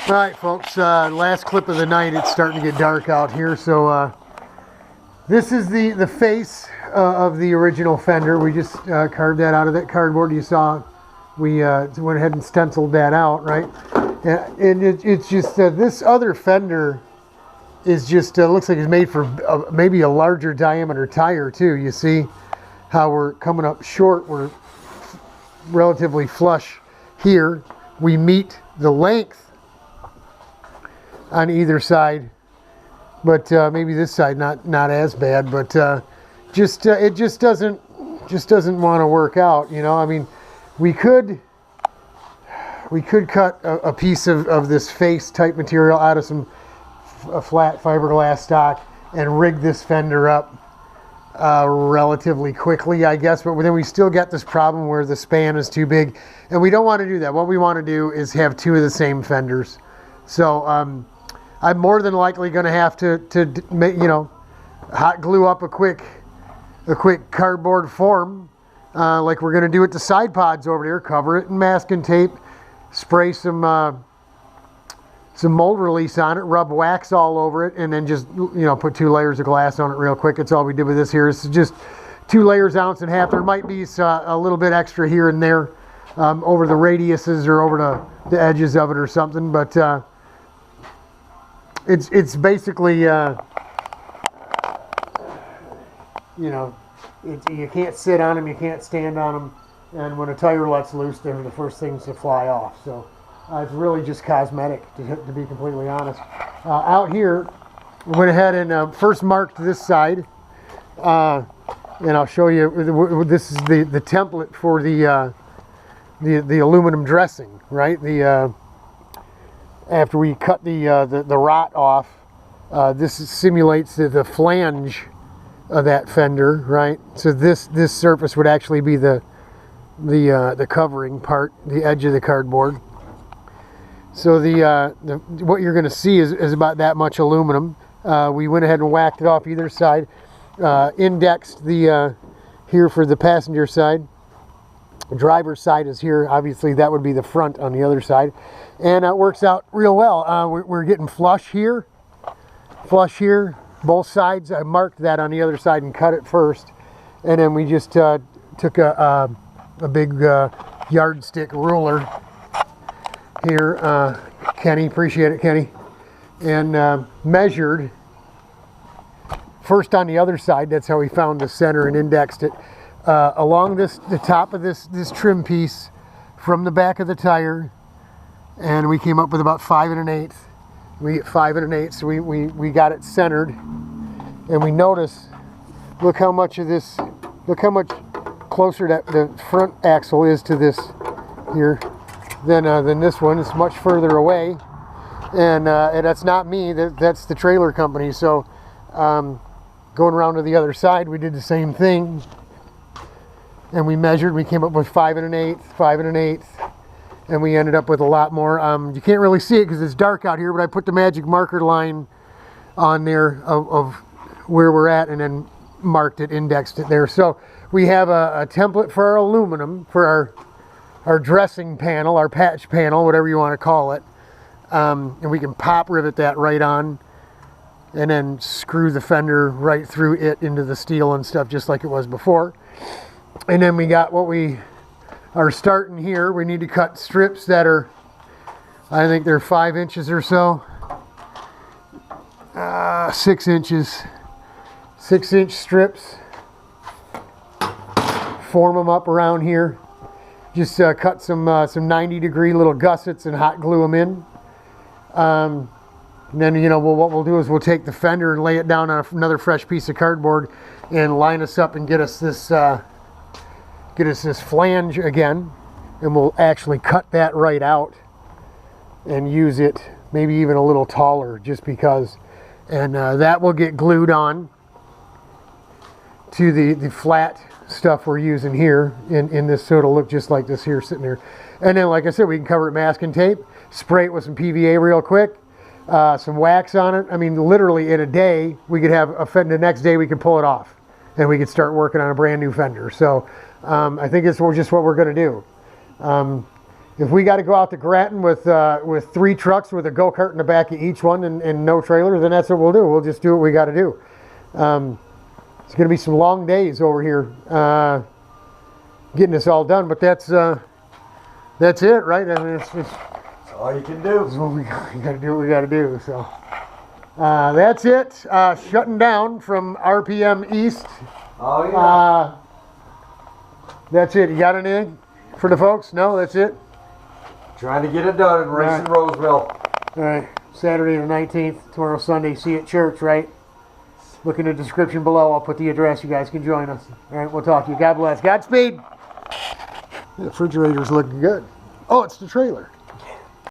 All right, folks, last clip of the night. It's starting to get dark out here, so this is the face of the original fender. We just carved that out of that cardboard you saw. We went ahead and stenciled that out, right? And it's just this other fender is just looks like it's made for maybe a larger diameter tire too. You see how we're coming up short. We're relatively flush here. We meet the length on either side, but maybe this side not as bad, but it just doesn't want to work out, you know. I mean, we could cut a piece of this face type material out of some flat fiberglass stock and rig this fender up relatively quickly, I guess, but then we still get this problem where the span is too big, and we don't want to do that. What we want to do is have two of the same fenders. So I'm more than likely going to have to make, you know, hot glue up a quick cardboard form like we're going to do with the side pods over there. Cover it in masking tape, spray some mold release on it, rub wax all over it, and then just, you know, put 2 layers of glass on it real quick. That's all we did with this here. It's just 2 layers, 1.5 ounces. There might be a little bit extra here and there over the radiuses or over the edges of it or something, but it's basically, you know, you can't sit on them, you can't stand on them, and when a tire lets loose, they're the first things to fly off. So it's really just cosmetic, to be completely honest. Out here, we went ahead and first marked this side, and I'll show you. This is the template for the aluminum dressing, right? After we cut the rot off, this simulates the flange of that fender, right? So this surface would actually be the covering part, the edge of the cardboard. So what you're going to see is about that much aluminum. We went ahead and whacked it off either side, indexed the here for the passenger side. Driver's side is here. Obviously, that would be the front on the other side, and it works out real well. We're getting flush here, both sides. I marked that on the other side and cut it first, and then we just took a big yardstick ruler here. Kenny, appreciate it, Kenny, and measured first on the other side. That's how we found the center and indexed it. Along the top of this trim piece from the back of the tire, and we came up with about 5 1/8. We get 5 1/8, so we got it centered, and we notice, look how much closer that the front axle is to this here than this one. It's much further away, and that's not me. That's the trailer company. So going around to the other side, we did the same thing. And we measured, we came up with 5 1/8, 5 1/8, and we ended up with a lot more. You can't really see it because it's dark out here, but I put the magic marker line on there of where we're at, and then marked it, indexed it there. So we have a template for our aluminum, for our dressing panel, our patch panel, whatever you want to call it. And we can pop rivet that right on, and then screw the fender right through it into the steel and stuff, just like it was before. And then we got what we are starting here. We need to cut strips that are, I think they're 5 inches or so. 6 inches. 6-inch strips. Form them up around here. Just cut some 90-degree little gussets and hot glue them in. And then, you know, what we'll do is we'll take the fender and lay it down on another fresh piece of cardboard and line us up and get us this flange again, and we'll actually cut that right out and use it maybe even a little taller, just because, and that will get glued on to the flat stuff we're using here in this, so it'll look just like this here sitting there. And then, like I said, we can cover it masking tape, spray it with some PVA real quick, some wax on it. I mean, literally in a day we could have a fender. The next day we could pull it off and we could start working on a brand new fender. So I think it's just what we're going to do. if we got to go out to Grattan with 3 trucks with a go-kart in the back of each one and no trailer, then that's what we'll do. We'll just do what we got to do. It's going to be some long days over here getting this all done, but that's it, right? I mean, it's all you can do. This is what we got to do. What we got to do. So that's it. Shutting down from RPM East. Oh yeah. That's it. You got anything for the folks? No, that's it. Trying to get it done and racing Roseville. All right. Saturday the 19th. Tomorrow Sunday. See you at church, right? Look in the description below. I'll put the address. You guys can join us. All right. We'll talk to you. God bless. Godspeed. The refrigerator's looking good. Oh, it's the trailer.